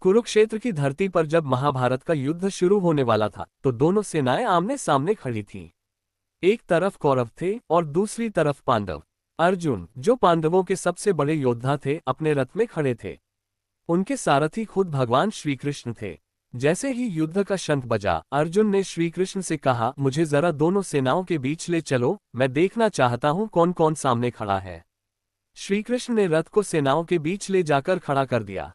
कुरुक्षेत्र की धरती पर जब महाभारत का युद्ध शुरू होने वाला था तो दोनों सेनाएं आमने सामने खड़ी थीं। एक तरफ कौरव थे और दूसरी तरफ पांडव। अर्जुन, जो पांडवों के सबसे बड़े योद्धा थे, अपने रथ में खड़े थे। उनके सारथी खुद भगवान श्री कृष्ण थे। जैसे ही युद्ध का शंख बजा, अर्जुन ने श्री कृष्ण से कहा, मुझे जरा दोनों सेनाओं के बीच ले चलो, मैं देखना चाहता हूं कौन कौन सामने खड़ा है। श्री कृष्ण ने रथ को सेनाओं के बीच ले जाकर खड़ा कर दिया।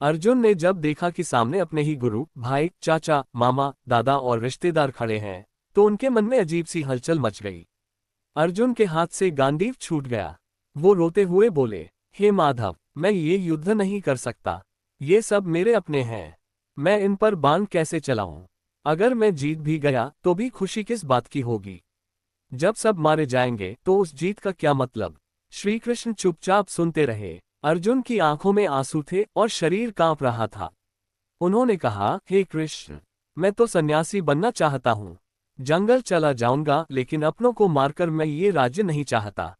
अर्जुन ने जब देखा कि सामने अपने ही गुरु, भाई, चाचा, मामा, दादा और रिश्तेदार खड़े हैं, तो उनके मन में अजीब सी हलचल मच गई। अर्जुन के हाथ से गांडीव छूट गया। वो रोते हुए बोले, हे माधव, मैं ये युद्ध नहीं कर सकता। ये सब मेरे अपने हैं। मैं इन पर बाण कैसे चलाऊं? अगर मैं जीत भी गया तो भी खुशी किस बात की होगी? जब सब मारे जाएंगे तो उस जीत का क्या मतलब? श्री कृष्ण चुपचाप सुनते रहे। अर्जुन की आंखों में आंसू थे और शरीर कांप रहा था। उन्होंने कहा, हे कृष्ण, मैं तो सन्यासी बनना चाहता हूँ। जंगल चला जाऊंगा, लेकिन अपनों को मारकर मैं ये राज्य नहीं चाहता।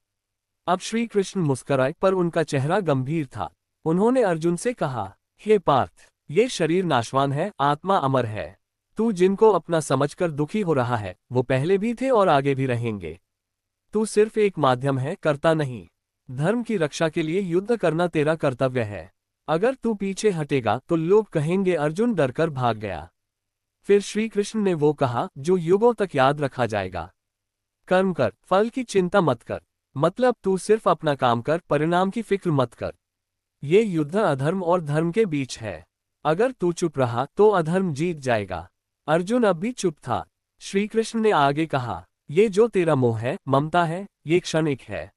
अब श्री कृष्ण मुस्कुराए, पर उनका चेहरा गंभीर था। उन्होंने अर्जुन से कहा, हे पार्थ, ये शरीर नाशवान है, आत्मा अमर है। तू जिनको अपना समझकर दुखी हो रहा है, वो पहले भी थे और आगे भी रहेंगे। तू सिर्फ एक माध्यम है, कर्ता नहीं। धर्म की रक्षा के लिए युद्ध करना तेरा कर्तव्य है। अगर तू पीछे हटेगा तो लोग कहेंगे अर्जुन डरकर भाग गया। फिर श्री कृष्ण ने वो कहा जो युगों तक याद रखा जाएगा। कर्म कर, फल की चिंता मत कर। मतलब तू सिर्फ अपना काम कर, परिणाम की फिक्र मत कर। ये युद्ध अधर्म और धर्म के बीच है। अगर तू चुप रहा तो अधर्म जीत जाएगा। अर्जुन अब भी चुप था। श्री कृष्ण ने आगे कहा, ये जो तेरा मोह है, ममता है, ये क्षणिक है।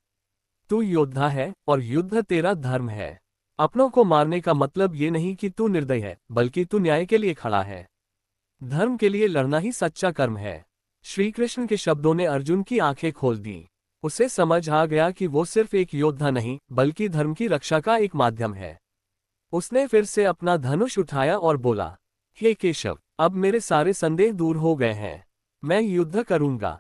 तू योद्धा है और युद्ध तेरा धर्म है। अपनों को मारने का मतलब ये नहीं कि तू निर्दय है, बल्कि तू न्याय के लिए खड़ा है। धर्म के लिए लड़ना ही सच्चा कर्म है। श्री कृष्ण के शब्दों ने अर्जुन की आंखें खोल दी। उसे समझ आ गया कि वो सिर्फ एक योद्धा नहीं, बल्कि धर्म की रक्षा का एक माध्यम है। उसने फिर से अपना धनुष उठाया और बोला, हे केशव, अब मेरे सारे संदेह दूर हो गए हैं। मैं युद्ध करूंगा।